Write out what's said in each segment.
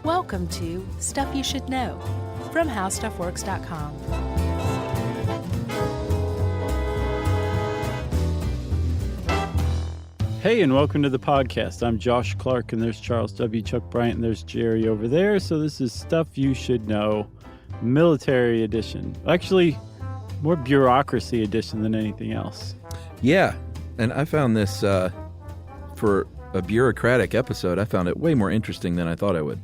Welcome to Stuff You Should Know from HowStuffWorks.com. Hey, and welcome to the podcast. I'm Josh Clark, and there's Charles W. Chuck Bryant, and there's Jerry over there. So this is Stuff You Should Know, military edition. Actually, more bureaucracy edition than anything else. Yeah, and I found this, for a bureaucratic episode, I found it way more interesting than I thought I would.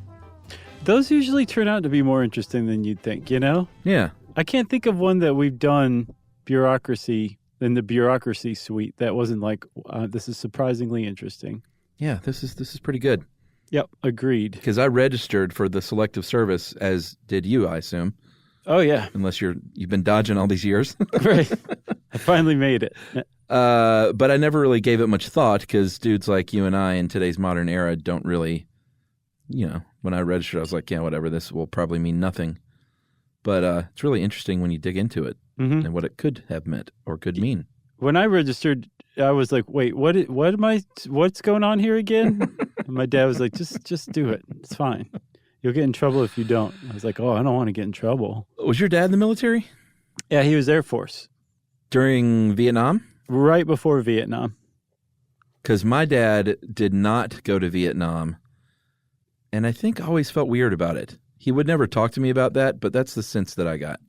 Those usually turn out to be more interesting than you'd think, you know? Yeah. I can't think of one that we've done bureaucracy in the bureaucracy suite that wasn't like, this is surprisingly interesting. Yeah, this is pretty good. Yep, agreed. Because I registered for the Selective Service, as did you, I assume. Oh, yeah. Unless you've been dodging all these years. Right. I finally made it. But I never really gave it much thought because dudes like you and I in today's modern era don't really, when I registered, I was like, yeah, whatever, this will probably mean nothing. But it's really interesting when you dig into it and what it could have meant or could mean. When I registered, I was like, wait, what's going on here again? And my dad was like, just do it. It's fine. You'll get in trouble if you don't. I was like, oh, I don't want to get in trouble. Was your dad in the military? Yeah, he was Air Force. During Vietnam? Right before Vietnam. Because my dad did not go to Vietnam, and I think I always felt weird about it. He would never talk to me about that, but that's the sense that I got.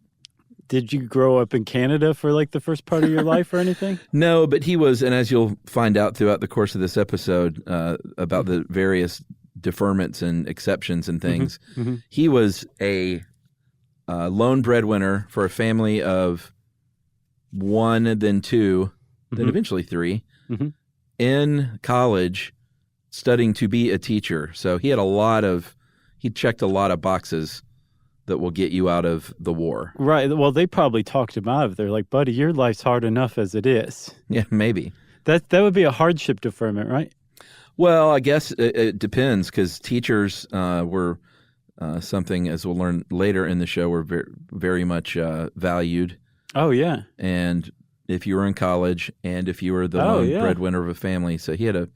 Did you grow up in Canada for like the first part of your life or anything? No, but he was, and as you'll find out throughout the course of this episode about the various deferments and exceptions and things, he was a lone breadwinner for a family of one, then two, then eventually three, in college studying to be a teacher. So he had he checked a lot of boxes that will get you out of the war. Right. Well, they probably talked him out of it. They're like, buddy, your life's hard enough as it is. Yeah, maybe. That would be a hardship deferment, right? Well, I guess it depends because teachers were something, as we'll learn later in the show, were very, very much valued. Oh, yeah. And if you were in college and if you were the lone breadwinner of a family, so he had a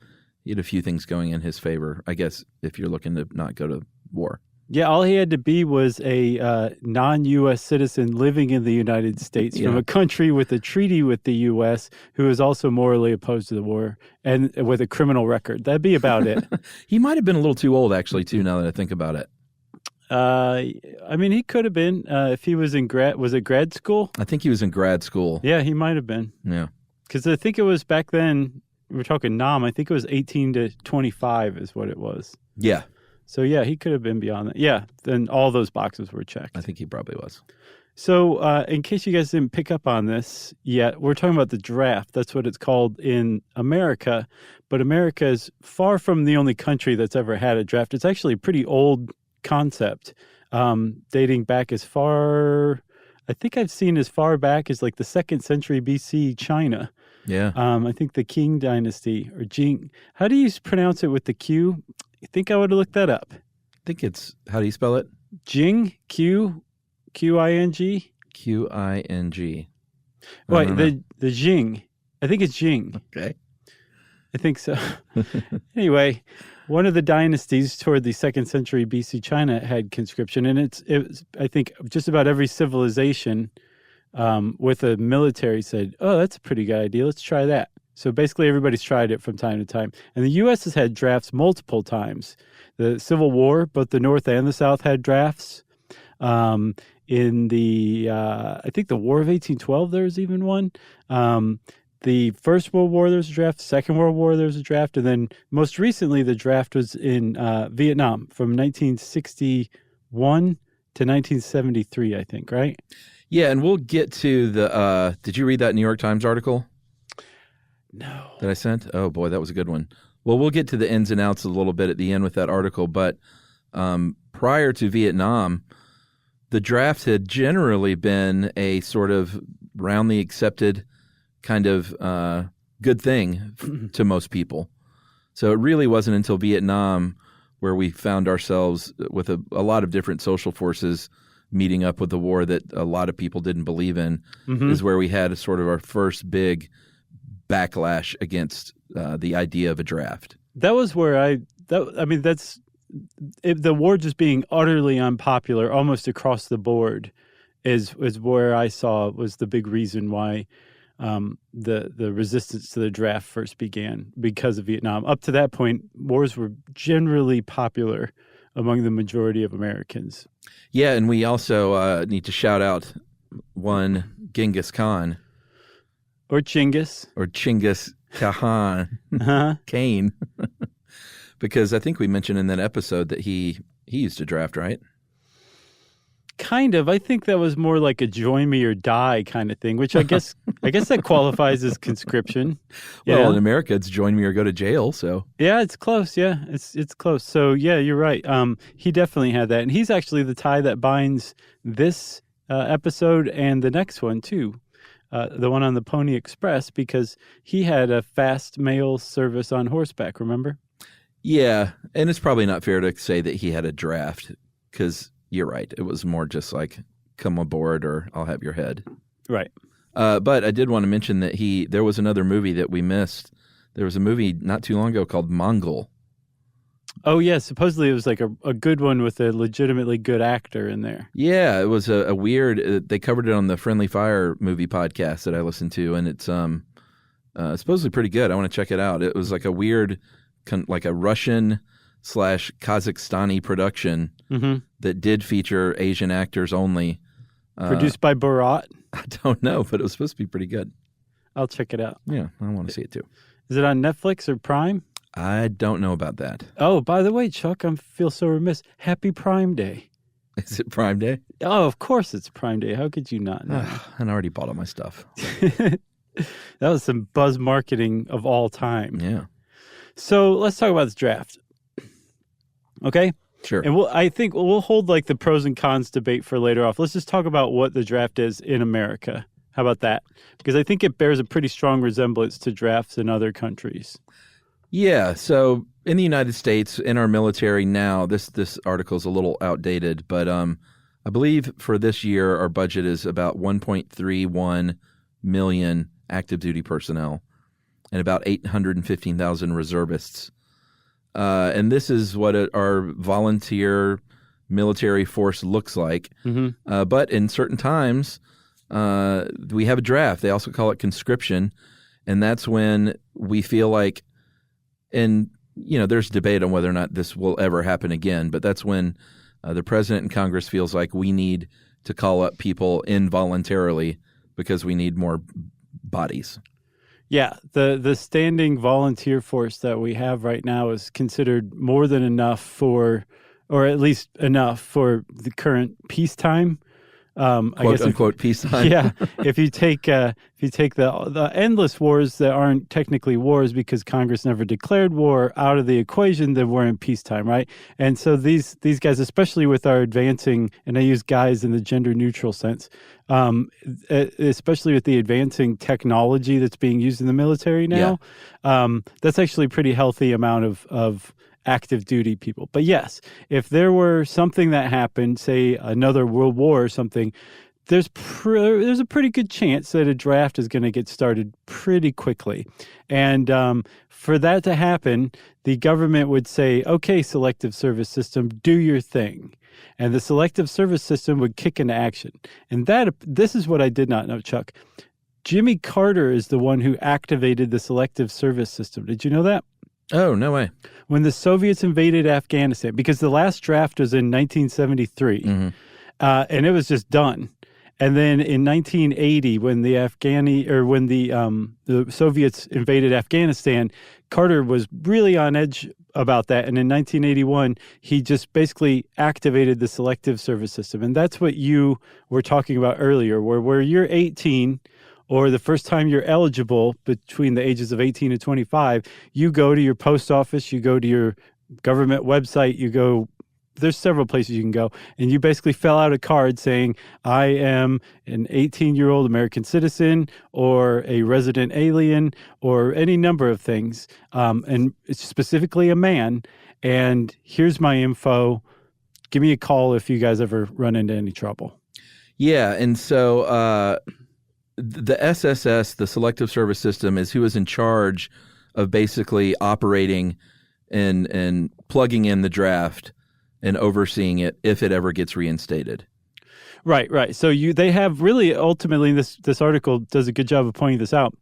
few things going in his favor, I guess, if you're looking to not go to war. Yeah, all he had to be was a non-U.S. citizen living in the United States from a country with a treaty with the U.S. who is also morally opposed to the war and with a criminal record. That'd be about it. He might have been a little too old, actually, too, now that I think about it. I mean, he could have been if he was in grad school? I think he was in grad school. Yeah, he might have been. Yeah. Because I think it was back then, we're talking Nam, I think it was 18 to 25 is what it was. Yeah. So, yeah, he could have been beyond that. Yeah, then all those boxes were checked. I think he probably was. So, in case you guys didn't pick up on this yet, we're talking about the draft. That's what it's called in America. But America is far from the only country that's ever had a draft. It's actually a pretty old concept, dating back as far, I think I've seen as far back as like the 2nd century BC China. Yeah. I think the Qing dynasty or Jing. How do you pronounce it with the Q? You think I would have looked that up? I think it's, how do you spell it? Jing, Qing? Qing. Wait, the Jing. I think it's Jing. Okay. I think so. Anyway, one of the dynasties toward the 2nd century BC China had conscription, and it was, I think, just about every civilization with a military said, oh, that's a pretty good idea. Let's try that. So basically everybody's tried it from time to time. And the U.S. has had drafts multiple times. The Civil War, both the North and the South had drafts. In the, I think the War of 1812, there was even one. The First World War, there was a draft. Second World War, there was a draft. And then most recently, the draft was in Vietnam from 1961 to 1973, I think, right? Yeah, and we'll get to the, did you read that New York Times article? No. That I sent? Oh, boy, that was a good one. Well, we'll get to the ins and outs a little bit at the end with that article, but prior to Vietnam, the draft had generally been a sort of roundly accepted kind of good thing to most people. So it really wasn't until Vietnam where we found ourselves with a lot of different social forces meeting up with the war that a lot of people didn't believe in, is where we had a sort of our first big backlash against the idea of a draft. That was where that's the war just being utterly unpopular almost across the board is where I saw was the big reason why the resistance to the draft first began, because of Vietnam. Up to that point, wars were generally popular among the majority of Americans. Yeah, and we also need to shout out one Genghis Khan. Or Chinggis. Or Chinggis Khan. Kane. Because I think we mentioned in that episode that he used to draft, right? Kind of. I think that was more like a join me or die kind of thing, which I guess that qualifies as conscription. Well, in America, it's join me or go to jail. So yeah, it's close. Yeah, it's close. So yeah, you're right. He definitely had that, and he's actually the tie that binds this episode and the next one too, the one on the Pony Express, because he had a fast mail service on horseback. Remember? Yeah, and it's probably not fair to say that he had a draft, because you're right. It was more just like, come aboard or I'll have your head. Right. But I did want to mention that there was another movie that we missed. There was a movie not too long ago called Mongol. Oh, yeah. Supposedly it was like a good one with a legitimately good actor in there. Yeah, it was a weird... they covered it on the Friendly Fire movie podcast that I listened to, and it's supposedly pretty good. I want to check it out. It was like a weird, like a Russian / Kazakhstani production that did feature Asian actors only. Produced by Borat? I don't know, but it was supposed to be pretty good. I'll check it out. Yeah, I want to see it too. Is it on Netflix or Prime? I don't know about that. Oh, by the way, Chuck, I feel so remiss. Happy Prime Day. Is it Prime Day? Oh, of course it's Prime Day. How could you not know? I already bought all my stuff. That was some buzz marketing of all time. Yeah. So let's talk about this draft. Okay? Sure. And I think we'll hold like the pros and cons debate for later off. Let's just talk about what the draft is in America. How about that? Because I think it bears a pretty strong resemblance to drafts in other countries. Yeah. So in the United States, in our military now, this article is a little outdated, but I believe for this year, our budget is about 1.31 million active duty personnel and about 815,000 reservists. And this is what our volunteer military force looks like. But in certain times, we have a draft. They also call it conscription. And that's when we feel like, and, there's debate on whether or not this will ever happen again, but that's when the president and Congress feels like we need to call up people involuntarily because we need more bodies. Yeah, the standing volunteer force that we have right now is considered more than enough or at least enough for the current peacetime. Quote unquote peacetime. Yeah, if you take the endless wars that aren't technically wars because Congress never declared war out of the equation, then we're in peacetime, right? And so these guys, especially with our advancing, and I use guys in the gender neutral sense, especially with the advancing technology that's being used in the military now, that's actually a pretty healthy amount of active duty people. But yes, if there were something that happened, say another world war or something, there's a pretty good chance that a draft is going to get started pretty quickly. And for that to happen, the government would say, okay, selective service system, do your thing. And the selective service system would kick into action. And this is what I did not know, Chuck. Jimmy Carter is the one who activated the selective service system. Did you know that? Oh, no way. When the Soviets invaded Afghanistan, because the last draft was in 1973, and it was just done. And then in 1980, when the Soviets invaded Afghanistan, Carter was really on edge about that. And in 1981, he just basically activated the selective service system. And that's what you were talking about earlier, where you're 18 or the first time you're eligible between the ages of 18 and 25, you go to your post office, you go to your government website, there's several places you can go, and you basically fill out a card saying, I am an 18-year-old American citizen or a resident alien or any number of things, and it's specifically a man, and here's my info. Give me a call if you guys ever run into any trouble. Yeah, and so the SSS, the Selective Service System, is who is in charge of basically operating and plugging in the draft and overseeing it if it ever gets reinstated. Right. So they have really ultimately, this article does a good job of pointing this out.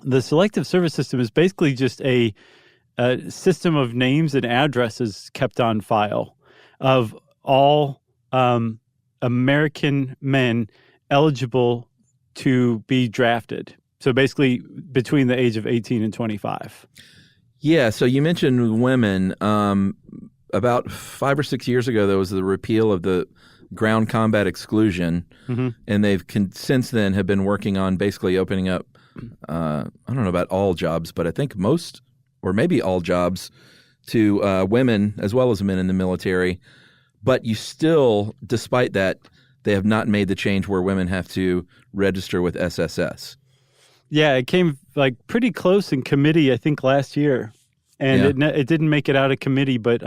The selective service system is basically just a system of names and addresses kept on file of all American men eligible to be drafted. So basically between the age of 18 and 25. Yeah, so you mentioned women. About 5 or 6 years ago, there was the repeal of the ground combat exclusion, and they've since then have been working on basically opening up, I don't know about all jobs, but I think most or maybe all jobs to women as well as men in the military. But you still, despite that, they have not made the change where women have to register with SSS. Yeah, it came like pretty close in committee, I think, last year. And it didn't make it out of committee, but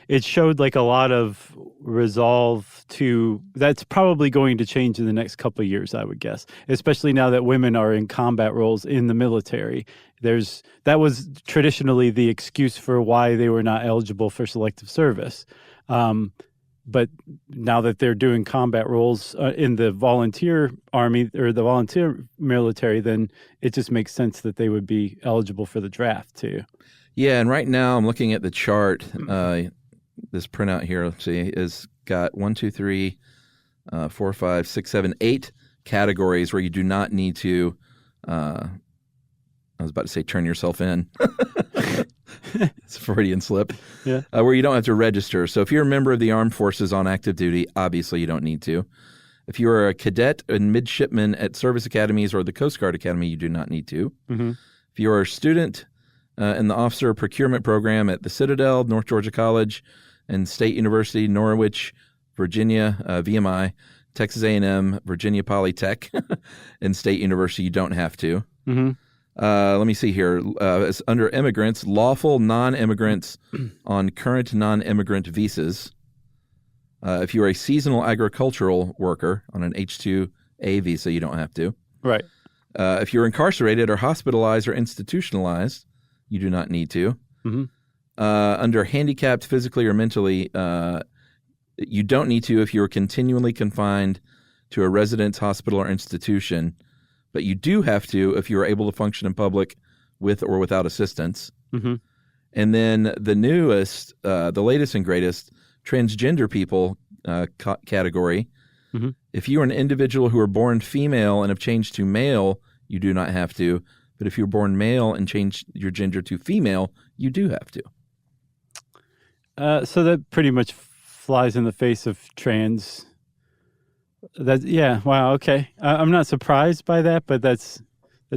it showed like a lot of resolve to that's probably going to change in the next couple of years, I would guess, especially now that women are in combat roles in the military. That was traditionally the excuse for why they were not eligible for selective service. But now that they're doing combat roles in the volunteer army or the volunteer military, then it just makes sense that they would be eligible for the draft too. Yeah, and right now I'm looking at the chart. This printout here, let's see, has got 1, 2, 3, 4, 5, 6, 7, 8 categories where you do not need to. I was about to say turn yourself in. It's a Freudian slip. Yeah. Where you don't have to register. So if you're a member of the armed forces on active duty, obviously you don't need to. If you are a cadet and midshipman at service academies or the Coast Guard Academy, you do not need to. Mm-hmm. If you are a student in the officer procurement program at the Citadel, North Georgia College, and State University, Norwich, Virginia, VMI, Texas A&M, Virginia Polytech, and State University, you don't have to. Mm-hmm. Let me see here. It's under immigrants, lawful non-immigrants on current non-immigrant visas. If you are a seasonal agricultural worker on an H-2A visa, you don't have to. Right. If you're incarcerated or hospitalized or institutionalized, you do not need to. Mm-hmm. Under handicapped physically or mentally, you don't need to if you're continually confined to a residence, hospital, or institution. But you do have to if you're able to function in public with or without assistance. Mm-hmm. And then the newest, the latest and greatest, transgender people category. Mm-hmm. If you are an individual who are born female and have changed to male, you do not have to. But if you're born male and change your gender to female, you do have to. So that pretty much flies in the face of trans. Wow, okay. I'm not surprised by that, but that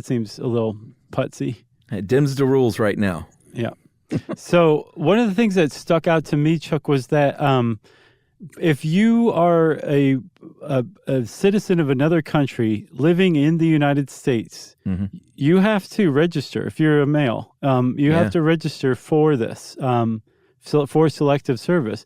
seems a little putsy. It dims the rules right now. Yeah. So one of the things that stuck out to me, Chuck, was that if you are a citizen of another country living in the United States, mm-hmm. you have to register. If you're a male, you have to register for this, for selective service.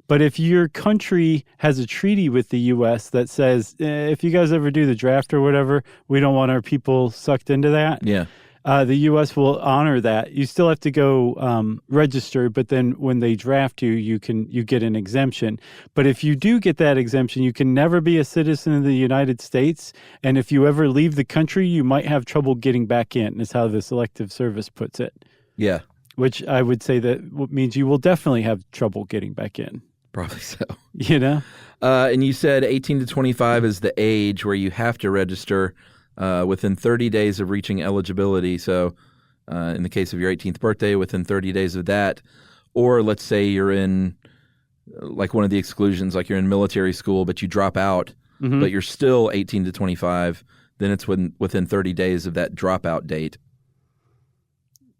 But if your country has a treaty with the U.S. that says, if you guys ever do the draft or whatever, we don't want our people sucked into that. Yeah. The U.S. will honor that. You still have to go register, but then when they draft you, you get an exemption. But if you do get that exemption, you can never be a citizen of the United States. And if you ever leave the country, you might have trouble getting back in, is how the selective service puts it. Yeah. Which I would say that means you will definitely have trouble getting back in. Probably so. You know? And you said 18 to 25 is the age where you have to register within 30 days of reaching eligibility. So in the case of your 18th birthday, within 30 days of that. Or let's say you're in like one of the exclusions, like you're in military school, but you drop out, mm-hmm. but you're still 18 to 25, then it's within 30 days of that dropout date.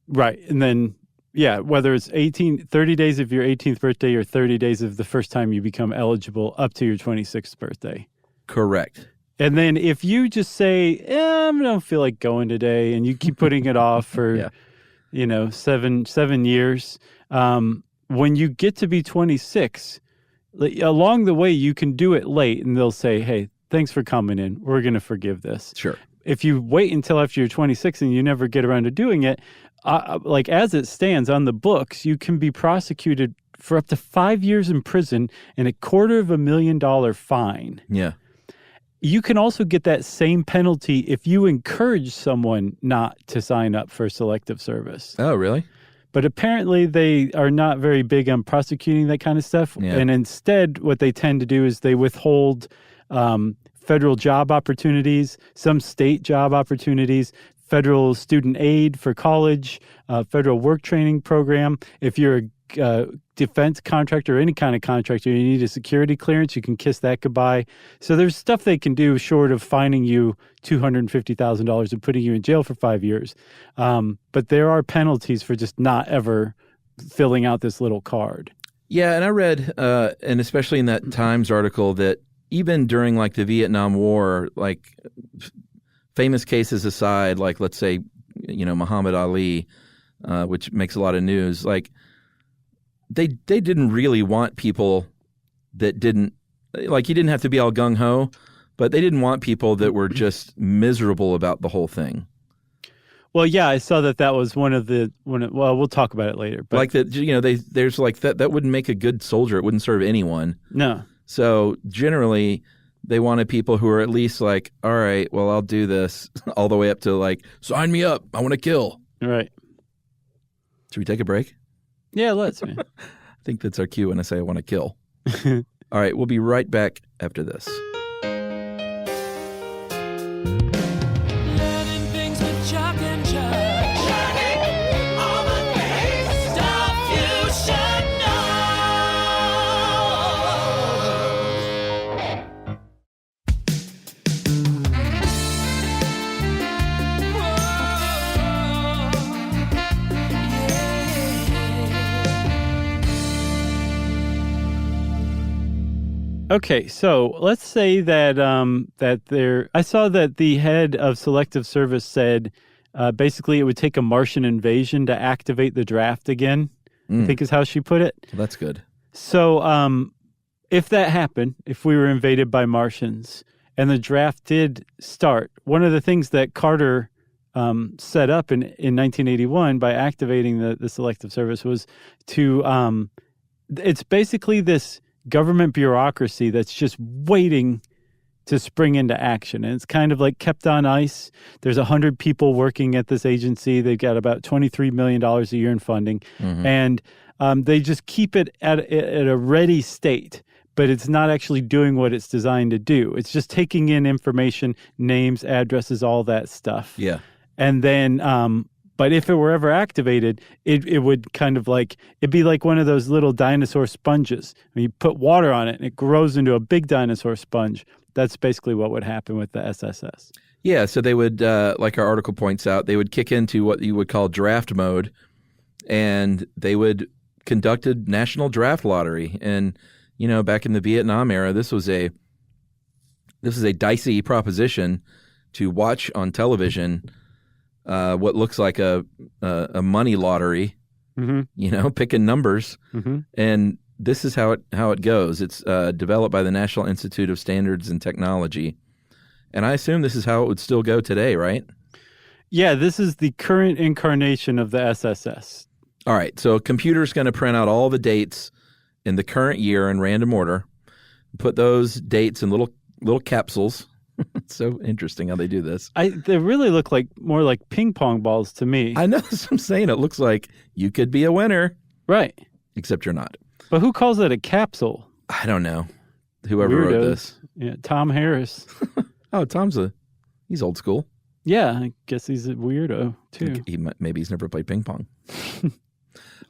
Right. And then, yeah, whether it's 30 days of your 18th birthday or 30 days of the first time you become eligible up to your 26th birthday. Correct. And then if you just say, I don't feel like going today, and you keep putting it off for, 7 years, when you get to be 26, along the way, you can do it late, and they'll say, hey, thanks for coming in. We're going to forgive this. Sure. If you wait until after you're 26 and you never get around to doing it, like as it stands on the books, you can be prosecuted for up to 5 years in prison and $250,000 fine. Yeah. You can also get that same penalty if you encourage someone not to sign up for selective service. Oh, really? But apparently they are not very big on prosecuting that kind of stuff. Yeah. And instead, what they tend to do is they withhold federal job opportunities, some state job opportunities, federal student aid for college, federal work training program. If you're a defense contractor or any kind of contractor, you need a security clearance, you can kiss that goodbye. So there's stuff they can do short of fining you $250,000 and putting you in jail for 5 years. But there are penalties for just not ever filling out this little card. Yeah, and I read, and especially in that Times article, that even during like the Vietnam War, like famous cases aside, like let's say, Muhammad Ali, which makes a lot of news, like they didn't really want people that didn't, like you didn't have to be all gung-ho, but they didn't want people that were just miserable about the whole thing. Well, yeah, I saw that was well, we'll talk about it later. But like that, there's like that wouldn't make a good soldier. It wouldn't serve anyone. No. So generally, they wanted people who are at least like, all right, well, I'll do this, all the way up to like, sign me up. I want to kill. Right. Should we take a break? Yeah, let's, man. I think that's our cue when I say I want to kill. All right, we'll be right back after this. Learning things with Chuck and Chuck. Learning all the things. Stuff you should Okay, so let's say that I saw that the head of Selective Service said basically it would take a Martian invasion to activate the draft again, I think is how she put it. Well, that's good. So if that happened, if we were invaded by Martians and the draft did start, one of the things that Carter set up in 1981 by activating the Selective Service was to it's basically this government bureaucracy that's just waiting to spring into action. And it's kind of like kept on ice. There's 100 people working at this agency. They've got about $23 million a year in funding. Mm-hmm. And they just keep it at a ready state, but it's not actually doing what it's designed to do. It's just taking in information, names, addresses, all that stuff. Yeah. And then but if it were ever activated, it would kind of like, it'd be like one of those little dinosaur sponges. I mean, you put water on it and it grows into a big dinosaur sponge. That's basically what would happen with the SSS. Yeah, so they would, like our article points out, they would kick into what you would call draft mode, and they would conduct a national draft lottery. And, back in the Vietnam era, this was a dicey proposition to watch on television. What looks like a money lottery, mm-hmm. Picking numbers. Mm-hmm. And this is how it goes. It's developed by the National Institute of Standards and Technology. And I assume this is how it would still go today, right? Yeah, this is the current incarnation of the SSS. All right, so a computer's going to print out all the dates in the current year in random order, put those dates in little capsules. It's so interesting how they do this. They really look more like ping pong balls to me. I know, that's what I'm saying. It looks like you could be a winner. Right. Except you're not. But who calls it a capsule? I don't know. Whoever wrote this. Yeah, Tom Harris. Oh, he's old school. Yeah, I guess he's a weirdo, too. Maybe he's never played ping pong.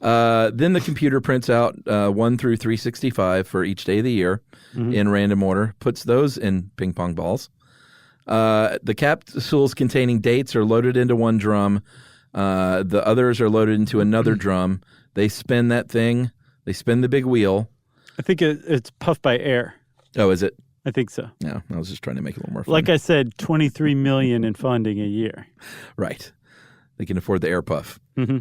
Then the computer prints out 1 through 365 for each day of the year mm-hmm. in random order, puts those in ping pong balls. The capsules containing dates are loaded into one drum. The others are loaded into another drum. They spin that thing. They spin the big wheel. I think it's puffed by air. Oh, is it? I think so. Yeah, I was just trying to make it a little more fun. Like I said, $23 million in funding a year. Right. They can afford the air puff. Mm-hmm.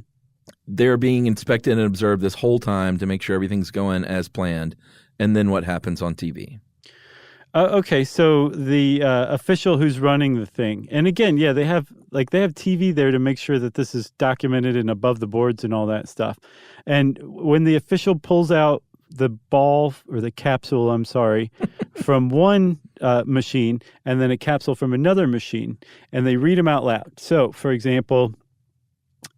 They're being inspected and observed this whole time to make sure everything's going as planned. And then what happens on TV? Okay, so the official who's running the thing, and again, yeah, they have TV there to make sure that this is documented and above the boards and all that stuff. And when the official pulls out the ball or the capsule, I'm sorry, from one machine and then a capsule from another machine, and they read them out loud. So, for example,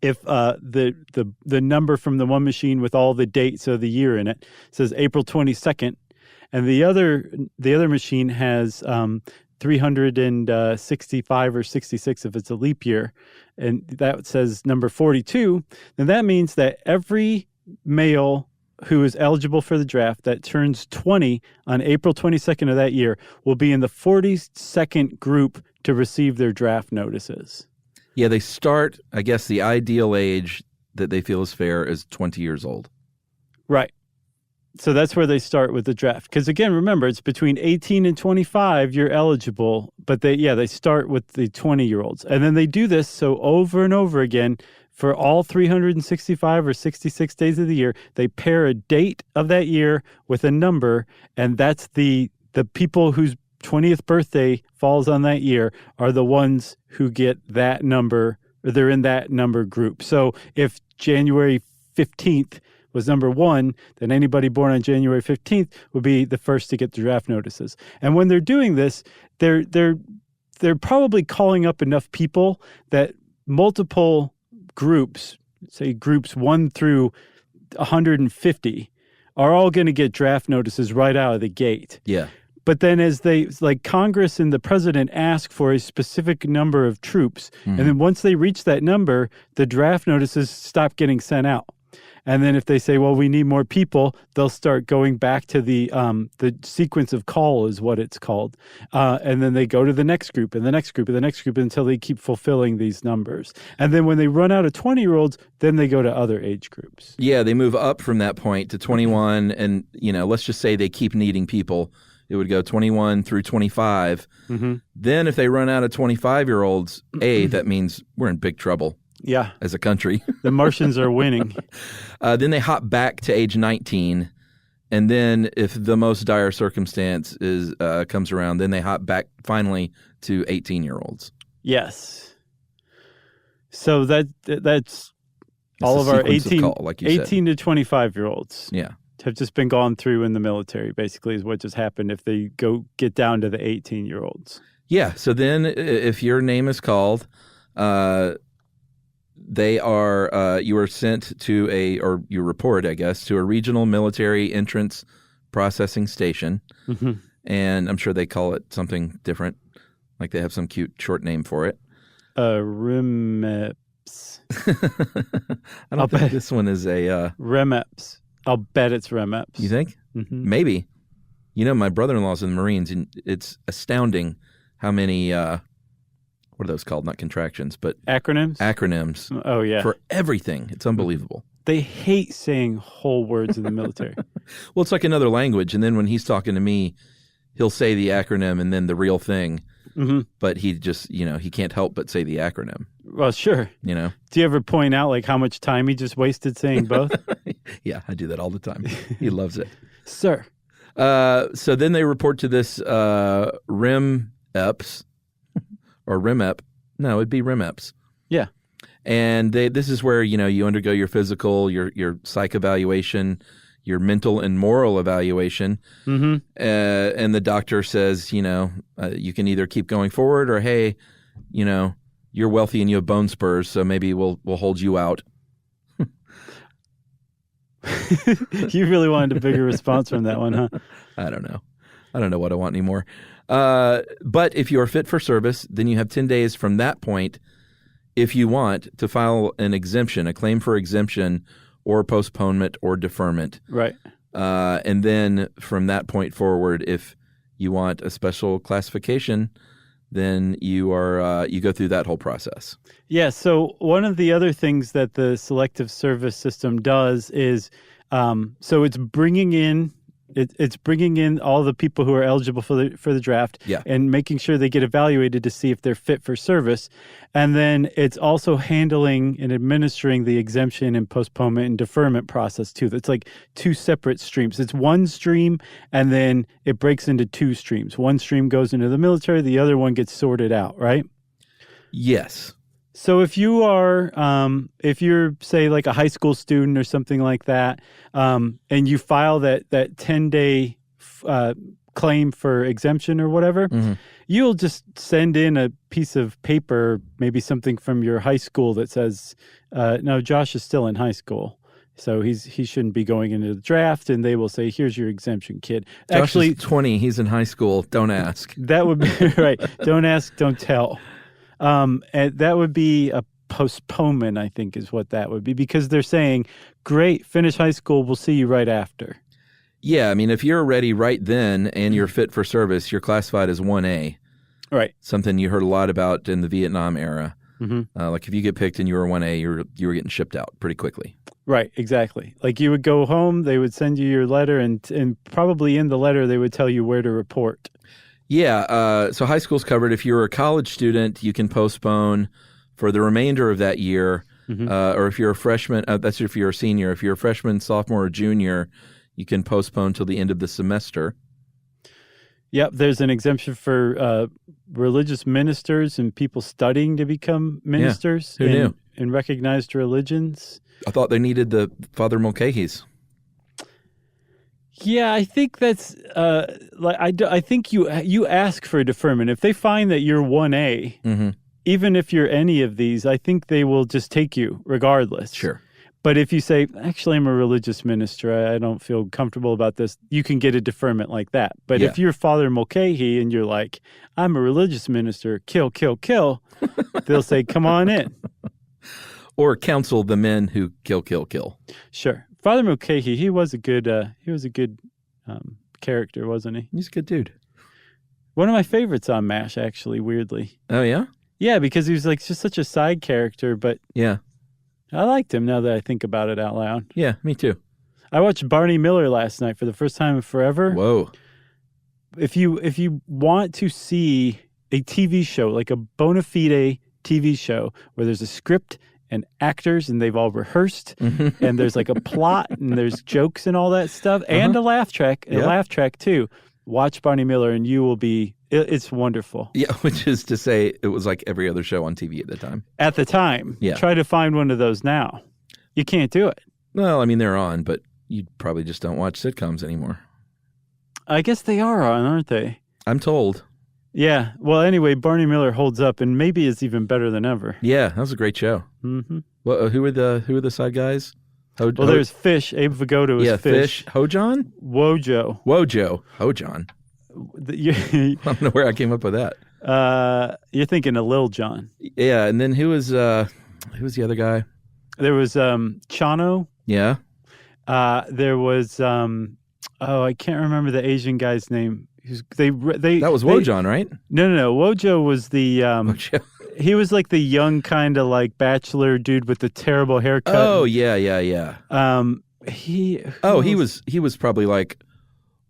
if the number from the one machine with all the dates of the year in it says April 22nd, and the other machine has 365 or 66 if it's a leap year, and that says number 42, then that means that every male who is eligible for the draft that turns 20 on April 22nd of that year will be in the 42nd group to receive their draft notices. Yeah, they start, I guess, the ideal age that they feel is fair is 20 years old. Right. So that's where they start with the draft. Because again, remember, it's between 18 and 25, you're eligible. But they start with the 20-year-olds. And then they do this so over and over again for all 365 or 66 days of the year. They pair a date of that year with a number, and that's the people whose 20th birthday falls on that year are the ones who get that number, or they're in that number group. So if January 15th was number 1, then anybody born on January 15th would be the first to get the draft notices. And when they're doing this, they're probably calling up enough people that multiple groups, say groups 1 through 150, are all going to get draft notices right out of the gate. Yeah. But then as Congress and the president ask for a specific number of troops, and then once they reach that number, the draft notices stop getting sent out. And then if they say, well, we need more people, they'll start going back to the sequence of call is what it's called. And then they go to the next group and the next group and the next group until they keep fulfilling these numbers. And then when they run out of 20-year-olds, then they go to other age groups. Yeah, they move up from that point to 21. And, let's just say they keep needing people. It would go 21 through 25. Mm-hmm. Then if they run out of 25-year-olds, that means we're in big trouble. Yeah. As a country. The Martians are winning. Then they hop back to age 19. And then if the most dire circumstance comes around, then they hop back finally to 18-year-olds. Yes. So that's all of our 18 call, like you 18 to 25-year-olds. Yeah. Have just been gone through in the military, basically, is what just happened if they get down to the 18-year-olds. Yeah. So then if your name is called, they are you are sent to or you report, I guess, to a regional military entrance processing station. Mm-hmm. And I'm sure they call it something different, like they have some cute short name for it. REMEPS. I don't think this one is a... REMEPS. I'll bet it's REMEPS. You think? Mm-hmm. Maybe. My brother-in-law's in the Marines, and it's astounding how many... what are those called? Not contractions, but... Acronyms? Acronyms. Oh, yeah. For everything. It's unbelievable. They hate saying whole words in the military. Well, it's like another language, and then when he's talking to me, he'll say the acronym and then the real thing, but he just, he can't help but say the acronym. Well, sure. Do you ever point out, how much time he just wasted saying both? Yeah, I do that all the time. He loves it. Sir. So then they report to this REMEPS, or REMEP. No, it'd be REMEPS. Yeah. And this is where, you undergo your physical, your psych evaluation, your mental and moral evaluation. Mm-hmm. And the doctor says, you can either keep going forward or, hey, you're wealthy and you have bone spurs, so maybe we'll hold you out. You really wanted a bigger response from that one, huh? I don't know. I don't know what I want anymore. But if you are fit for service, then you have 10 days from that point, if you want, to file an exemption, a claim for exemption or postponement or deferment. Right. And then from that point forward, if you want a special classification, then you go through that whole process. Yeah. So one of the other things that the selective service system does is, so it's bringing in It's bringing in all the people who are eligible for the draft Yeah. and making sure they get evaluated to see if they're fit for service. And then it's also handling and administering the exemption and postponement and deferment process too. It's like two separate streams. It's one stream and then it breaks into two streams. One stream goes into the military, the other one gets sorted out, right? Yes. So if you are, if you're, say, like a high school student or something like that, and you file that 10-day claim for exemption or whatever, you'll just send in a piece of paper, maybe something from your high school that says, no, Josh is still in high school. So he shouldn't be going into the draft, and they will say, here's your exemption, kid. Josh Actually, is 20. He's in high school. Don't ask. that would be right. Don't ask, don't tell. And that would be a postponement, I think, is what that would be, because they're saying, great, finish high school, we'll see you right after. Yeah, I mean, if you're ready right then and you're fit for service, you're classified as 1A. Right. Something you heard a lot about in the Vietnam era. Mm-hmm. Like if you get picked and you were 1A, you were getting shipped out pretty quickly. Right, exactly. Like you would go home, they would send you your letter, and probably in the letter they would tell you where to report. Yeah, so high school's covered. If you're a college student, you can postpone for the remainder of that year. Or if you're a freshman, that's if you're a senior. If you're a freshman, sophomore, or junior, you can postpone till the end of the semester. Yep, there's an exemption for religious ministers and people studying to become ministers who knew? in recognized religions. I thought they needed the Father Mulcahy's. Yeah, I think that's I think you ask for a deferment. If they find that you're 1A, even if you're any of these, I think they will just take you regardless. Sure. But if you say, actually, I'm a religious minister, I don't feel comfortable about this, you can get a deferment like that. But if you're Father Mulcahy and you're like, I'm a religious minister, kill, kill, kill, they'll say, come on in. Or counsel the men who kill, kill, kill. Sure. Father Mulcahy, he was a good character, wasn't he? He's a good dude. One of my favorites on MASH, actually, weirdly. Oh, yeah? Yeah, because he was like just such a side character, but Yeah. I liked him now that I think about it out loud. Yeah, me too. I watched Barney Miller last night for the first time in forever. Whoa. If you want to see a TV show, like a bona fide TV show where there's a script and actors and they've all rehearsed and there's like a plot and there's jokes and all that stuff and a laugh track too, watch Barney Miller and you will be, it's wonderful. Yeah, which is to say it was like every other show on TV at the time. At the time. Yeah. Try to find one of those now. You can't do it. Well, I mean, they're on, but you probably just don't watch sitcoms anymore. I guess they are on, aren't they? I'm told. Yeah. Well, anyway, Barney Miller holds up and maybe is even better than ever. Yeah, that was a great show. Mm-hmm. Well, who are the side guys? There's Fish. Abe Vigoda was Fish. Hojon? Wojo. Hojon. I don't know where I came up with that. You're thinking of Lil Jon. Yeah, and then who was the other guy? There was Chano. Yeah. There was I can't remember the Asian guy's name. That was Wojon, right? No. Wojo was the Wojo. He was like the young kind of like bachelor dude with the terrible haircut. Oh yeah. He was probably like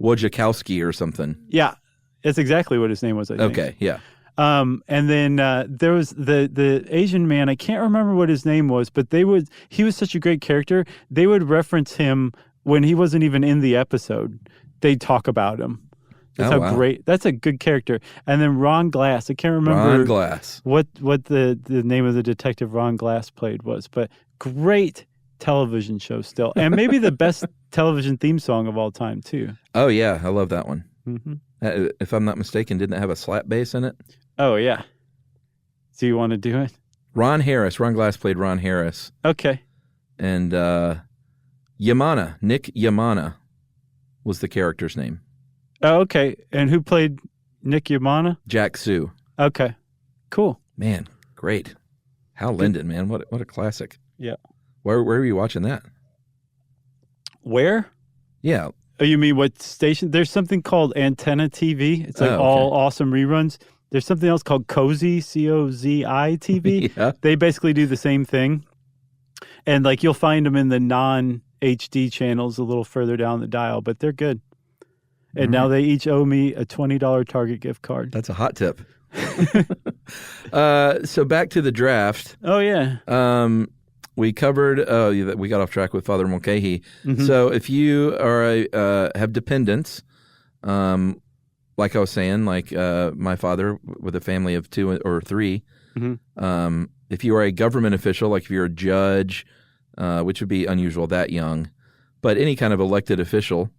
Wojciechowski or something. Yeah, that's exactly what his name was, I think. Okay, yeah. And then there was the Asian man. I can't remember what his name was, but he was such a great character. They would reference him when he wasn't even in the episode. They'd talk about him. That's great. That's a good character. And then Ron Glass. I can't remember Ron Glass. what the name of the detective Ron Glass played was, but great television show still, and maybe the best television theme song of all time too. Oh yeah, I love that one. Mm-hmm. If I'm not mistaken, didn't it have a slap bass in it? Oh yeah. Do you want to do it? Ron Glass played Ron Harris. Okay. And Nick Yamana was the character's name. Oh, okay. And who played Nick Yamana? Jack Sue. Okay. Cool. Man, great. Hal Linden, man, what a classic. Yeah. Where were you watching that? Where? Yeah. Oh, you mean what station? There's something called Antenna TV. It's like all awesome reruns. There's something else called Cozy, C-O-Z-I TV. Yeah. They basically do the same thing. And like you'll find them in the non-HD channels a little further down the dial, but they're good. And now they each owe me a $20 Target gift card. That's a hot tip. So back to the draft. Oh, yeah. We covered. We got off track with Father Mulcahy. So if you are have dependents, like I was saying, like my father with a family of 2 or 3. If you are a government official, like if you're a judge, which would be unusual that young, but any kind of elected official,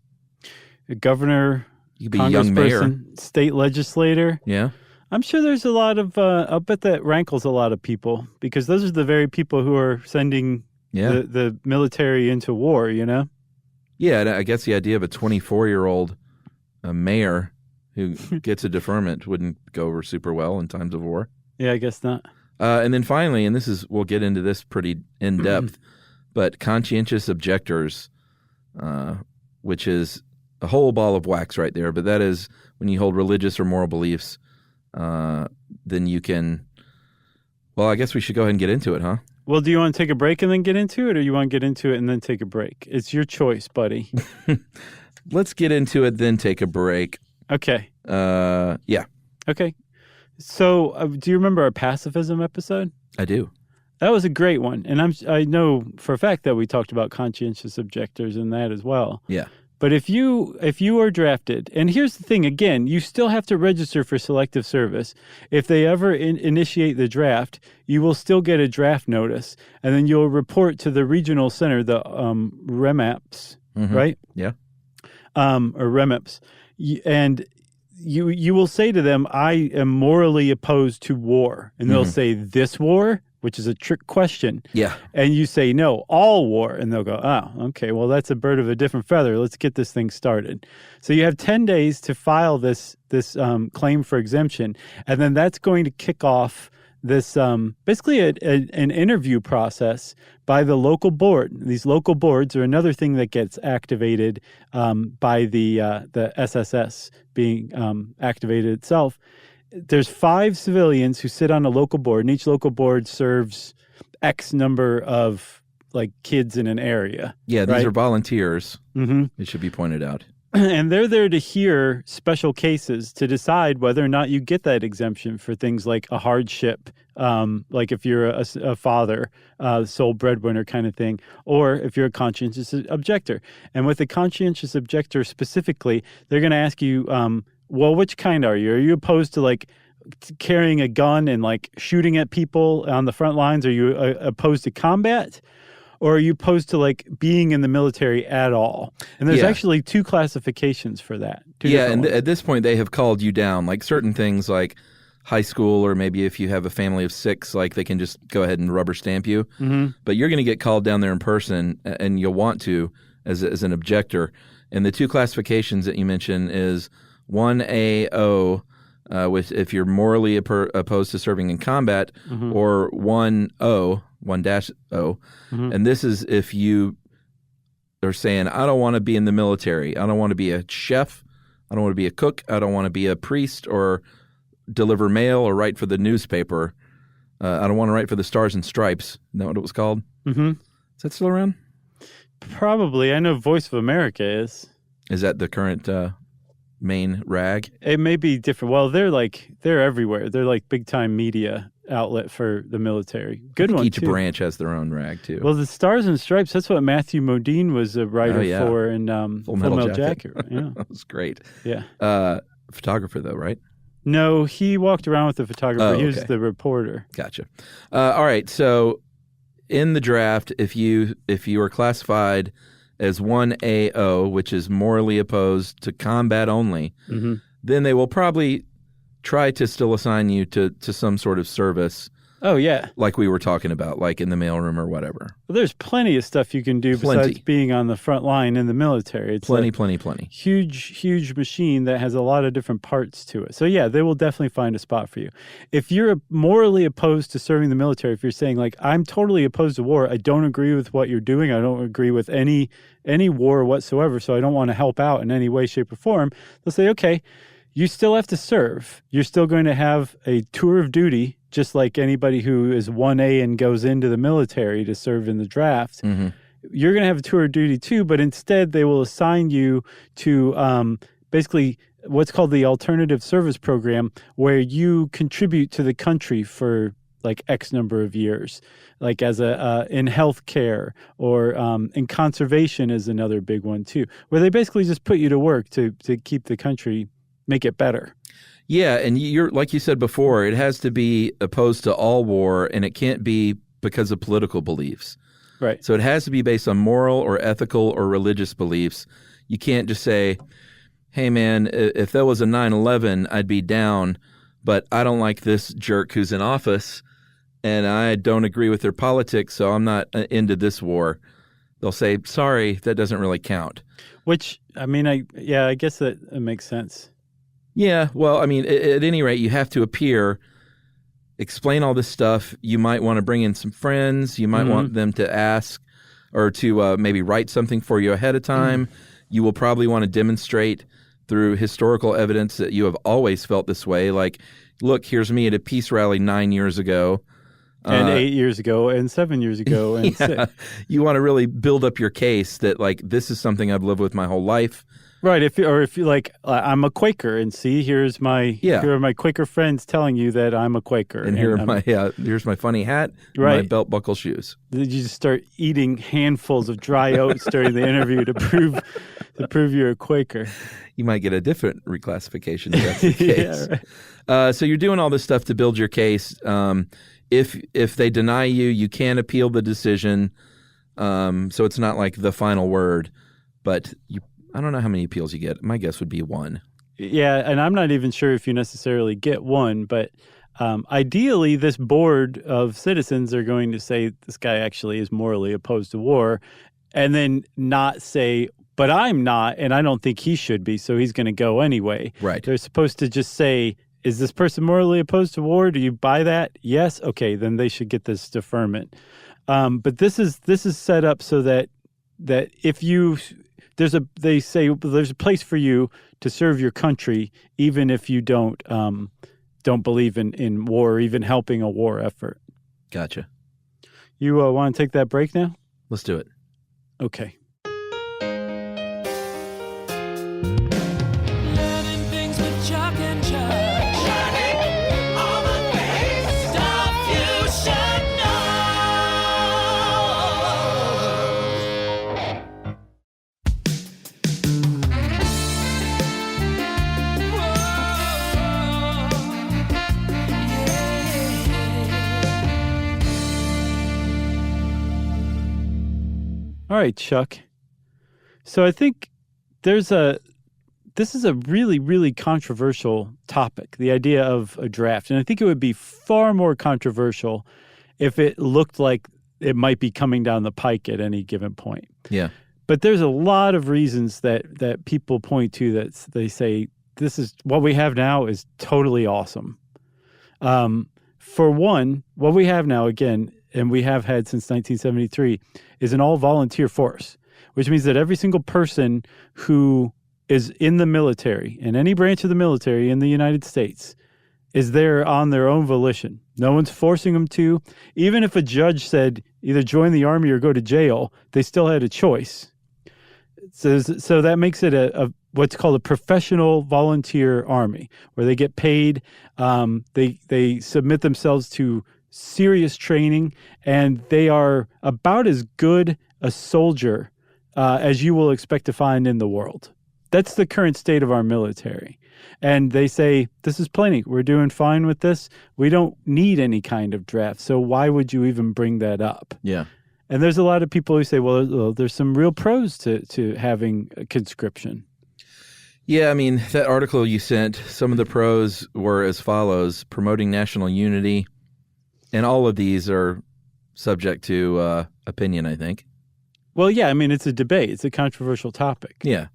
A governor, you could be a young mayor, congressperson, state legislator. yeah. I'm sure there's a lot of, I'll bet that rankles a lot of people because those are the very people who are sending the military into war, you know? Yeah, and I guess the idea of a 24-year-old mayor who gets a deferment wouldn't go over super well in times of war. Yeah, I guess not. And then finally, and we'll get into this pretty in depth, but conscientious objectors, which is a whole ball of wax right there. But that is when you hold religious or moral beliefs, then you can. Well, I guess we should go ahead and get into it, huh? Well, do you want to take a break and then get into it, or you want to get into it and then take a break? It's your choice, buddy. Let's get into it, then take a break. Okay. Yeah, Okay. So, do you remember our pacifism episode? I do. That was a great one, and I know for a fact that we talked about conscientious objectors in that as well. Yeah. But if you are drafted, and here's the thing, again, you still have to register for selective service. If they ever initiate the draft, you will still get a draft notice, and then you'll report to the regional center, the REMAPs, right? Yeah. Or REMAPs, and you will say to them, I am morally opposed to war. And they'll say, this war? Which is a trick question. Yeah. And you say, no, all war. And they'll go, oh, okay, well, that's a bird of a different feather. Let's get this thing started. So you have 10 days to file this claim for exemption. And then that's going to kick off this basically an interview process by the local board. These local boards are another thing that gets activated by the SSS being activated itself. There's 5 civilians who sit on a local board, and each local board serves X number of like kids in an area. Yeah, these right? are volunteers. It should be pointed out. And they're there to hear special cases to decide whether or not you get that exemption for things like a hardship, like if you're a father, sole breadwinner kind of thing, or if you're a conscientious objector. And with the conscientious objector specifically, they're going to ask you, well, which kind are you? Are you opposed to like carrying a gun and like shooting at people on the front lines? Are you opposed to combat? Or are you opposed to like being in the military at all? And there's actually 2 classifications for that. And at this point they have called you down. Like certain things like high school, or maybe if you have a family of 6, like they can just go ahead and rubber stamp you. But you're going to get called down there in person, and you'll want to as an objector. And the 2 classifications that you mentioned is 1AO, which if you're morally opposed to serving in combat, or 1O, 1-O. And this is if you are saying, I don't want to be in the military. I don't want to be a chef. I don't want to be a cook. I don't want to be a priest or deliver mail or write for the newspaper. I don't want to write for the Stars and Stripes. Isn't that what it was called? Is that still around? Probably. I know Voice of America is. Is that the current main rag? It may be different. Well, they're everywhere. They're like big time media outlet for the military. Good one. Each branch has their own rag too. Well, the Stars and Stripes, that's what Matthew Modine was a writer for in Full Metal Jacket. Yeah. That was great. Yeah. Photographer though, right? No, he walked around with the photographer. He was the reporter. Gotcha. All right. So in the draft, if you are classified as 1AO, which is morally opposed to combat only, then they will probably try to still assign you to some sort of service. Oh, yeah. Like we were talking about, like in the mailroom or whatever. Well, there's plenty of stuff you can do besides being on the front line in the military. It's plenty. Huge machine that has a lot of different parts to it. So, yeah, they will definitely find a spot for you. If you're morally opposed to serving the military, if you're saying, like, I'm totally opposed to war, I don't agree with what you're doing, I don't agree with any war whatsoever, so I don't want to help out in any way, shape, or form, they'll say, okay, you still have to serve. You're still going to have a tour of duty, just like anybody who is 1A and goes into the military to serve in the draft. You're going to have a tour of duty too, but instead they will assign you to basically what's called the alternative service program, where you contribute to the country for like X number of years, like as in healthcare or in conservation is another big one too, where they basically just put you to work to keep the country, make it better. Yeah, and you're like you said before, it has to be opposed to all war, and it can't be because of political beliefs. Right. So it has to be based on moral or ethical or religious beliefs. You can't just say, hey, man, if there was a 9/11, I'd be down, but I don't like this jerk who's in office, and I don't agree with their politics, so I'm not into this war. They'll say, sorry, that doesn't really count. Which, I mean, I guess that makes sense. Yeah, well, I mean, at any rate, you have to appear, explain all this stuff. You might want to bring in some friends. You might want them to ask or to maybe write something for you ahead of time. You will probably want to demonstrate through historical evidence that you have always felt this way. Like, look, here's me at a peace rally 9 years ago. And 8 years ago and 7 years ago. And yeah, you want to really build up your case that, like, this is something I've lived with my whole life. Right. If you like, I'm a Quaker, and see, here are my Quaker friends telling you that I'm a Quaker, and here's my funny hat, and my belt buckle shoes. You just start eating handfuls of dry oats during the interview to prove you're a Quaker. You might get a different reclassification if that's the case. Yeah, right. So you're doing all this stuff to build your case. If they deny you, you can appeal the decision. So it's not like the final word, but I don't know how many appeals you get. My guess would be one. Yeah, and I'm not even sure if you necessarily get one, but ideally this board of citizens are going to say this guy actually is morally opposed to war, and then not say, but I'm not, and I don't think he should be, so he's going to go anyway. Right. They're supposed to just say, is this person morally opposed to war? Do you buy that? Yes? Okay, then they should get this deferment. But this is set up so that if you... They say there's a place for you to serve your country, even if you don't believe in war or even helping a war effort. Gotcha. You want to take that break now? Let's do it. Okay. Learning things with Chuck and Chuck. Learning all the things, stuff you should know. All right, Chuck. So I think this is a really, really controversial topic, the idea of a draft. And I think it would be far more controversial if it looked like it might be coming down the pike at any given point. Yeah. But there's a lot of reasons that people point to that they say, this is what we have now is totally awesome. For one, what we have now, again, and we have had since 1973, is an all-volunteer force, which means that every single person who is in the military, in any branch of the military in the United States, is there on their own volition. No one's forcing them to. Even if a judge said either join the Army or go to jail, they still had a choice. So that makes it a what's called a professional volunteer army, where they get paid. They submit themselves to serious training, and they are about as good a soldier as you will expect to find in the world. That's the current state of our military. And they say, this is plenty. We're doing fine with this. We don't need any kind of draft. So why would you even bring that up? Yeah. And there's a lot of people who say, well, there's some real pros to having a conscription. Yeah, I mean, that article you sent, some of the pros were as follows: promoting national unity. And all of these are subject to opinion, I think. Well, yeah, I mean, it's a debate. It's a controversial topic. Yeah.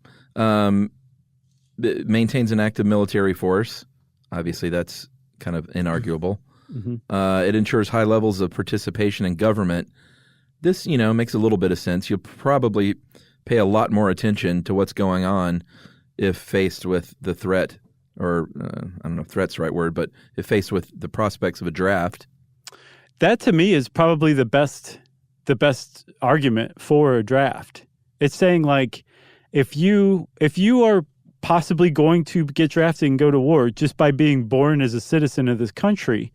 It maintains an active military force. Obviously, that's kind of inarguable. Mm-hmm. It ensures high levels of participation in government. This, makes a little bit of sense. You'll probably pay a lot more attention to what's going on if faced with the threat, or I don't know if threat's the right word, but if faced with the prospects of a draft. That to me is probably the best argument for a draft. It's saying, like, if you are possibly going to get drafted and go to war just by being born as a citizen of this country.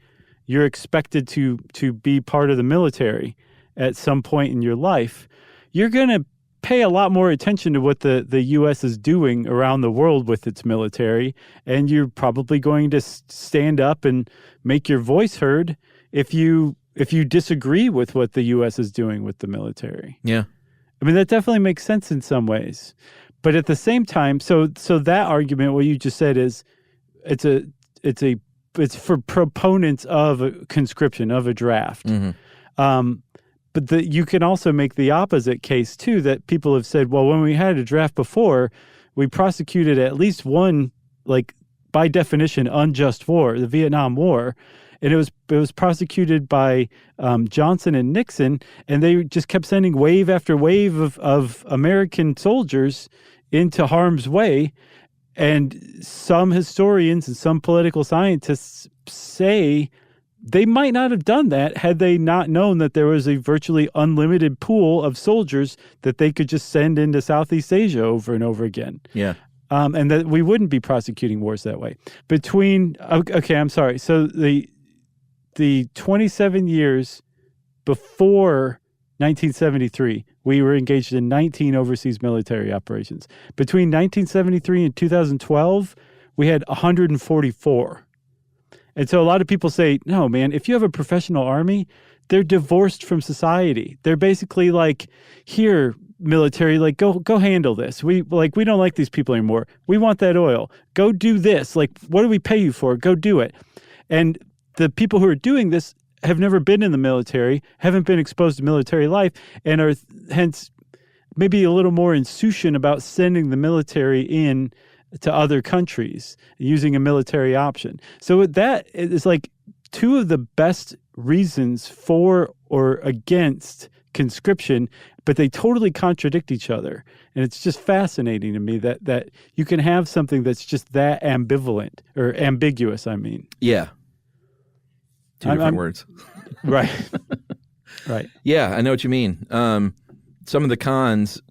You're expected to be part of the military at some point in your life. You're going to pay a lot more attention to what the U.S. is doing around the world with its military, and you're probably going to stand up and make your voice heard if you disagree with what the U.S. is doing with the military. Yeah. I mean, that definitely makes sense in some ways. But at the same time, so that argument, what you just said is it's for proponents of a conscription, of a draft. Mm-hmm. But you can also make the opposite case, too, that people have said, well, when we had a draft before, we prosecuted at least one, like, by definition, unjust war, the Vietnam War. And it was prosecuted by Johnson and Nixon, and they just kept sending wave after wave of American soldiers into harm's way. And some historians and some political scientists say they might not have done that had they not known that there was a virtually unlimited pool of soldiers that they could just send into Southeast Asia over and over again. Yeah. And that we wouldn't be prosecuting wars that way. I'm sorry. So the 27 years before 1973, we were engaged in 19 overseas military operations. Between 1973 and 2012, we had 144. And so a lot of people say, no, man, if you have a professional army, they're divorced from society. They're basically like, here, military, like, go handle this. We don't like these people anymore. We want that oil. Go do this. Like, what do we pay you for? Go do it. And the people who are doing this have never been in the military, haven't been exposed to military life, and are hence maybe a little more insouciant about sending the military in to other countries using a military option. So that is like two of the best reasons for or against conscription, but they totally contradict each other. And it's just fascinating to me that you can have something that's just that ambivalent or ambiguous, I mean. Yeah. Two different words. Right. Right. Yeah, I know what you mean. Some of the cons,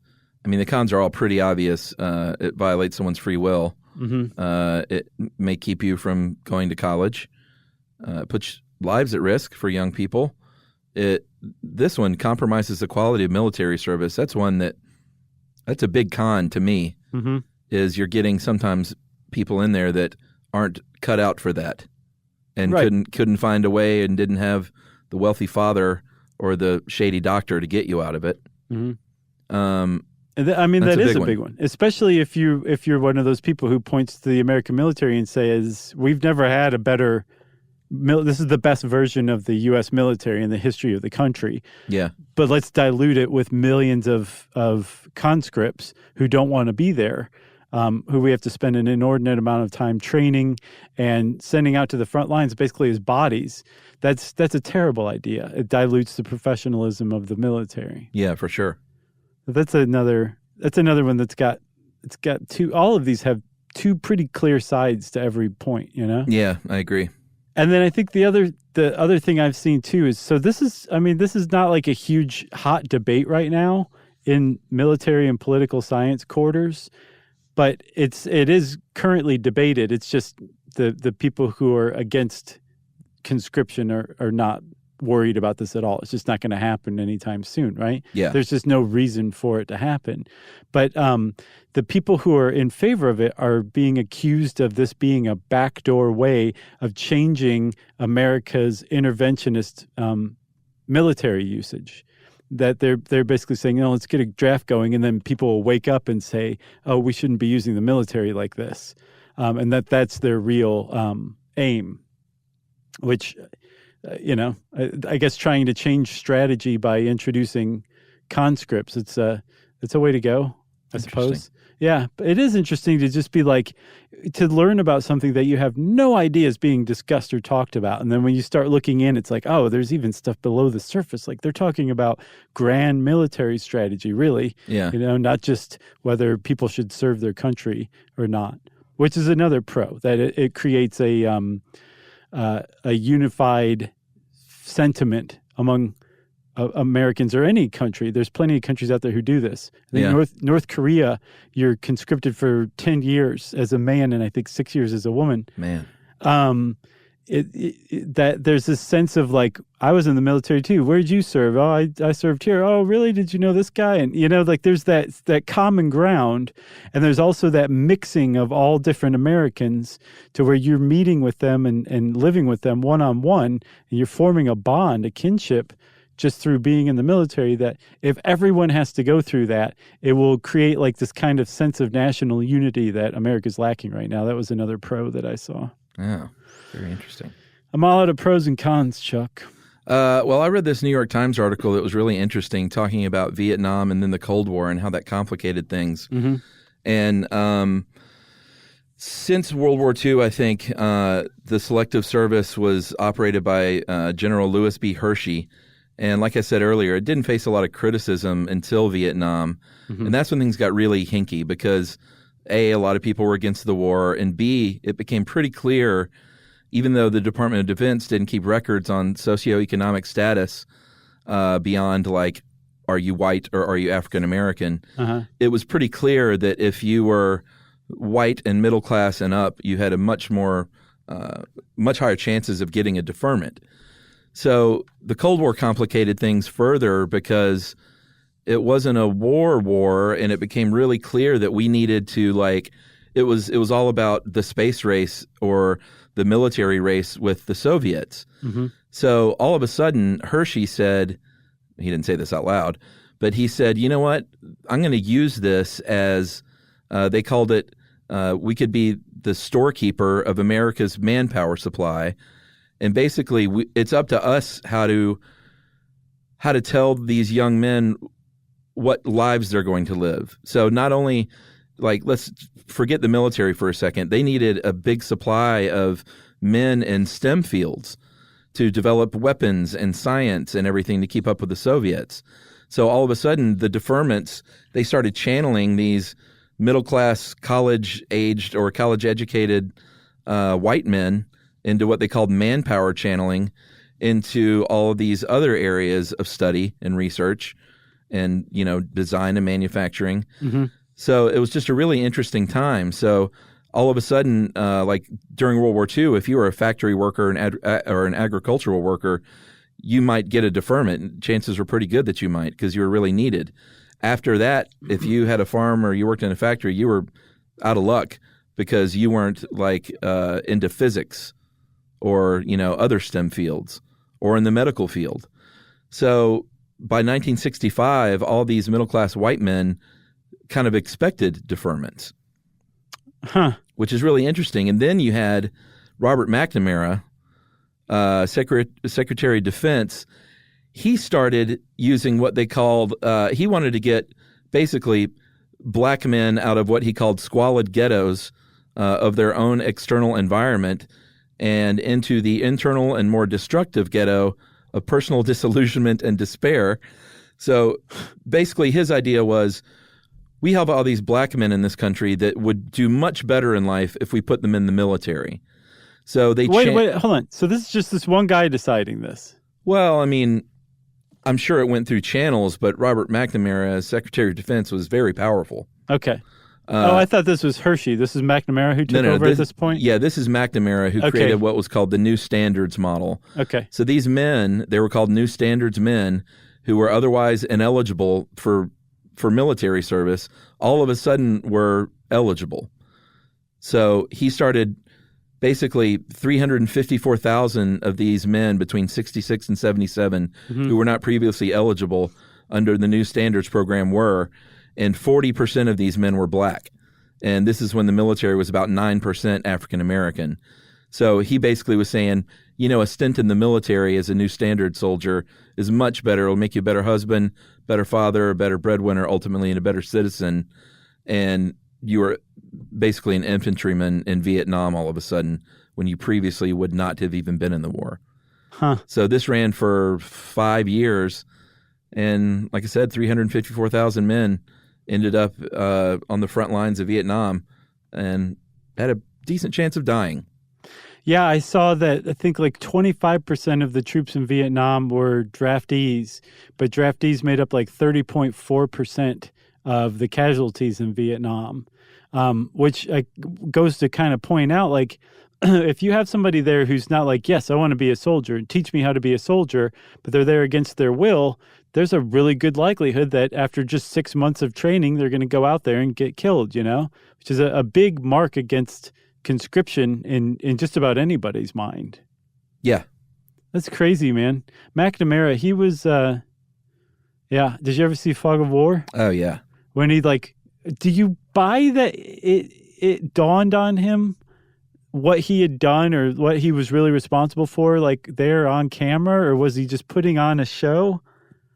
the cons are all pretty obvious. It violates someone's free will. Mm-hmm. It may keep you from going to college. Puts lives at risk for young people. This one compromises the quality of military service. That's a big con to me, mm-hmm. is you're getting sometimes people in there that aren't cut out for that. And right. couldn't find a way and didn't have the wealthy father or the shady doctor to get you out of it. Mm-hmm. That is a big one, especially if you're one of those people who points to the American military and says, we've never had a better this is the best version of the U.S. military in the history of the country. Yeah. But let's dilute it with millions of conscripts who don't want to be there. Who we have to spend an inordinate amount of time training and sending out to the front lines basically as bodies. That's a terrible idea. It dilutes the professionalism of the military. Yeah, for sure. That's another one it's got two. All of these have two pretty clear sides to every point, you know? Yeah, I agree. And then I think the other thing I've seen too is, so this is not like a huge hot debate right now in military and political science quarters. But it is currently debated. It's just the people who are against conscription are not worried about this at all. It's just not going to happen anytime soon, right? Yeah. There's just no reason for it to happen. But the people who are in favor of it are being accused of this being a backdoor way of changing America's interventionist military usage. That they're basically saying, let's get a draft going, and then people will wake up and say, oh, we shouldn't be using the military like this. And that's their real aim, which, I guess trying to change strategy by introducing conscripts, it's a way to go, I suppose. Yeah, but it is interesting to just be like, to learn about something that you have no idea is being discussed or talked about. And then when you start looking in, it's like, oh, there's even stuff below the surface. Like they're talking about grand military strategy, really. Yeah. Not just whether people should serve their country or not, which is another pro, that it creates a unified sentiment among Americans or any country. There's plenty of countries out there who do this. I think North Korea, you're conscripted for 10 years as a man and I think 6 years as a woman. Man. That there's this sense of like, I was in the military too. Where did you serve? Oh, I served here. Oh, really? Did you know this guy? And, like there's that common ground. And there's also that mixing of all different Americans to where you're meeting with them and living with them one-on-one. And you're forming a bond, a kinship, just through being in the military, that if everyone has to go through that, it will create like this kind of sense of national unity that America's lacking right now. That was another pro that I saw. Oh, very interesting. I'm all out of pros and cons, Chuck. Well, I read this New York Times article that was really interesting, talking about Vietnam and then the Cold War and how that complicated things. Mm-hmm. And since World War II, I think the Selective Service was operated by General Lewis B. Hershey. And like I said earlier, it didn't face a lot of criticism until Vietnam. Mm-hmm. And that's when things got really hinky because A, a lot of people were against the war, and B, it became pretty clear, even though the Department of Defense didn't keep records on socioeconomic status beyond like, are you white or are you African American? Uh-huh. It was pretty clear that if you were white and middle class and up, you had a much higher chances of getting a deferment. So the Cold War complicated things further because it wasn't a war, and it became really clear that we needed to it was all about the space race or the military race with the Soviets. Mm-hmm. So all of a sudden, Hershey said, he didn't say this out loud, but he said, you know what, I'm going to use this as, they called it, we could be the storekeeper of America's manpower supply. And basically, it's up to us how to tell these young men what lives they're going to live. So not only, let's forget the military for a second. They needed a big supply of men in STEM fields to develop weapons and science and everything to keep up with the Soviets. So all of a sudden, the deferments, they started channeling these middle-class, college-aged or college-educated white men into what they called manpower channeling into all of these other areas of study and research and, design and manufacturing. Mm-hmm. So it was just a really interesting time. So all of a sudden, during World War II, if you were a factory worker or an agricultural worker, you might get a deferment. Chances were pretty good that you might because you were really needed. After that, if you had a farm or you worked in a factory, you were out of luck because you weren't into physics or, other STEM fields, or in the medical field. So by 1965, all these middle-class white men kind of expected deferments, which is really interesting. And then you had Robert McNamara, Secretary of Defense. He started using what they called, he wanted to get basically black men out of what he called squalid ghettos of their own external environment and into the internal and more destructive ghetto of personal disillusionment and despair. So basically his idea was, we have all these black men in this country that would do much better in life if we put them in the military. So they wait, hold on. So this is just this one guy deciding this? Well, I mean, I'm sure it went through channels, but Robert McNamara, as Secretary of Defense, was very powerful. Okay. I thought this was Hershey. This is McNamara who took over at this point? Yeah, this is McNamara who created what was called the New Standards model. Okay. So these men, they were called New Standards men who were otherwise ineligible for military service, all of a sudden were eligible. So he started basically 354,000 of these men between 66 and 77 who were not previously eligible under the New Standards program were, and 40% of these men were black. And this is when the military was about 9% African American. So he basically was saying, a stint in the military as a New Standard soldier is much better. It'll make you a better husband, better father, a better breadwinner, ultimately, and a better citizen. And you were basically an infantryman in Vietnam all of a sudden when you previously would not have even been in the war. So this ran for 5 years. And like I said, 354,000 men ended up on the front lines of Vietnam and had a decent chance of dying. Yeah, I saw that. I think like 25% of the troops in Vietnam were draftees, but draftees made up like 30.4% of the casualties in Vietnam, which goes to kind of point out like, if you have somebody there who's not like, yes, I want to be a soldier, teach me how to be a soldier, but they're there against their will, there's a really good likelihood that after just 6 months of training, they're going to go out there and get killed, which is a big mark against conscription in just about anybody's mind. Yeah. That's crazy, man. McNamara, he was, did you ever see Fog of War? Oh, yeah. When he do you buy that it dawned on him what he had done or what he was really responsible for, like there on camera, or was he just putting on a show?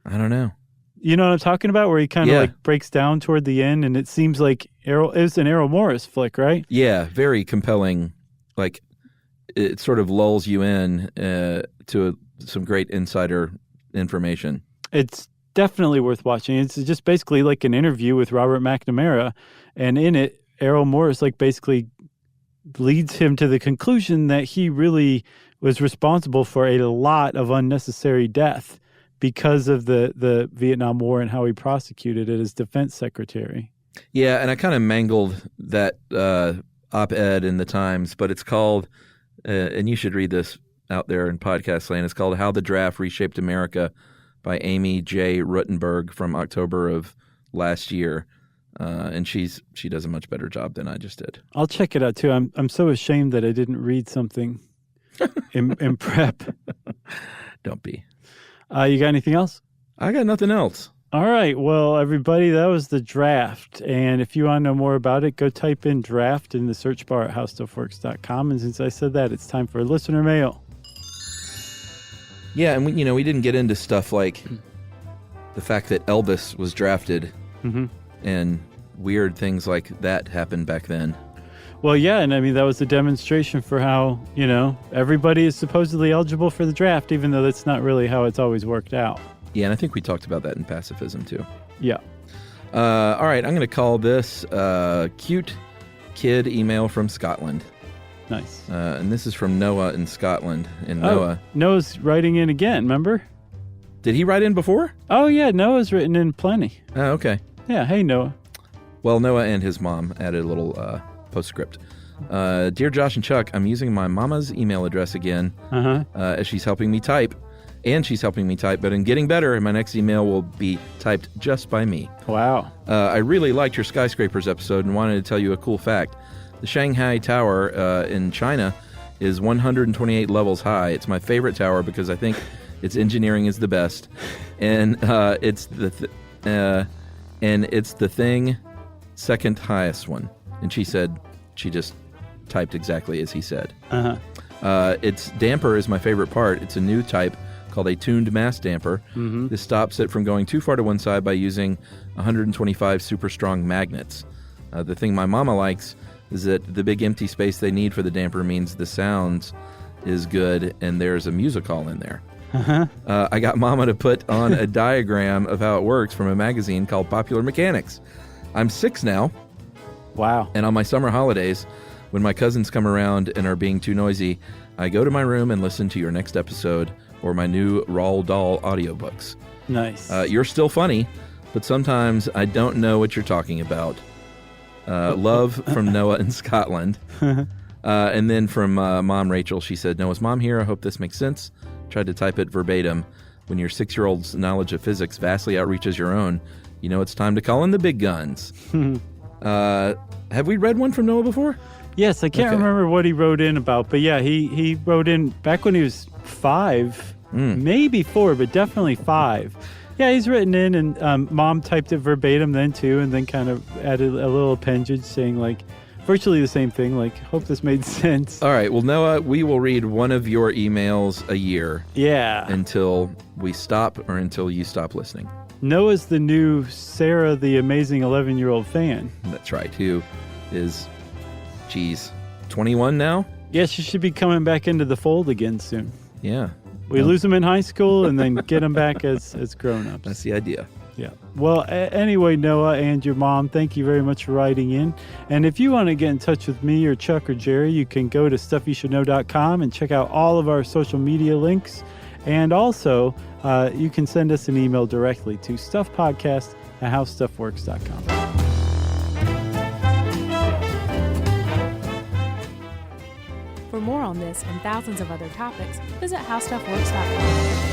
I don't know. You know what I'm talking about? Where he kind of like breaks down toward the end, and it seems like it's an Errol Morris flick, right? Yeah, very compelling. Like it sort of lulls you in to some great insider information. It's definitely worth watching. It's just basically like an interview with Robert McNamara, and in it, Errol Morris basically leads him to the conclusion that he really was responsible for a lot of unnecessary death because of the Vietnam War and how he prosecuted it as defense secretary. Yeah, and I kind of mangled that op-ed in the Times, but it's called, and you should read this out there in podcast land, it's called How the Draft Reshaped America by Amy J. Ruttenberg from October of last year. And she does a much better job than I just did. I'll check it out too. I'm so ashamed that I didn't read something in prep. Don't be. You got anything else? I got nothing else. All right. Well, everybody, that was the draft. And if you want to know more about it, go type in draft in the search bar at howstuffworks.com. And since I said that, it's time for listener mail. Yeah, and we didn't get into stuff like the fact that Elvis was drafted and weird things like that happened back then. Well, yeah, and I mean, that was a demonstration for how, everybody is supposedly eligible for the draft, even though that's not really how it's always worked out. Yeah, and I think we talked about that in pacifism, too. Yeah. All right, I'm going to call this Cute Kid Email from Scotland. Nice. And this is from Noah in Scotland. And Noah's writing in again, remember? Did he write in before? Oh, yeah, Noah's written in plenty. Oh, okay. Yeah, hey, Noah. Well, Noah and his mom added a little postscript. Dear Josh and Chuck, I'm using my mama's email address again as she's helping me type. And she's helping me type, but in getting better, my next email will be typed just by me. Wow. I really liked your skyscrapers episode and wanted to tell you a cool fact. The Shanghai Tower in China is 128 levels high. It's my favorite tower because I think its engineering is the best. And it's the thing second highest one. And she said she just typed exactly as he said. Its damper is my favorite part. It's a new type called a tuned mass damper. This stops it from going too far to one side by using 125 super strong magnets. The thing my mama likes is that the big empty space they need for the damper means the sound is good and there's a music hall in there. I got mama to put on a diagram of how it works from a magazine called Popular Mechanics. I'm 6 now. Wow. And on my summer holidays, when my cousins come around and are being too noisy, I go to my room and listen to your next episode or my new Roald Dahl audiobooks. Nice. You're still funny, but sometimes I don't know what you're talking about. Love from Noah in Scotland. And then from Mom Rachel, she said, Noah's mom here. I hope this makes sense. Tried to type it verbatim. When your 6-year-old's knowledge of physics vastly outreaches your own, you know it's time to call in the big guns. Have we read one from Noah before? Yes, I can't remember what he wrote in about, but yeah, he wrote in back when he was 5, maybe 4, but definitely 5. Yeah, he's written in, and Mom typed it verbatim then too, and then kind of added a little appendage saying like virtually the same thing, like, hope this made sense. All right, well, Noah, we will read one of your emails a year. Yeah. Until we stop or until you stop listening. Noah's the new Sarah, the amazing 11-year-old fan. That's right, who is, 21 now? Yeah, she should be coming back into the fold again soon. Yeah. We lose them in high school and then get them back as grown-ups. That's the idea. Yeah. Well, anyway, Noah and your mom, thank you very much for writing in. And if you want to get in touch with me or Chuck or Jerry, you can go to stuffyoushouldknow.com and check out all of our social media links. And also, you can send us an email directly to stuffpodcast@howstuffworks.com. For more on this and thousands of other topics, visit howstuffworks.com.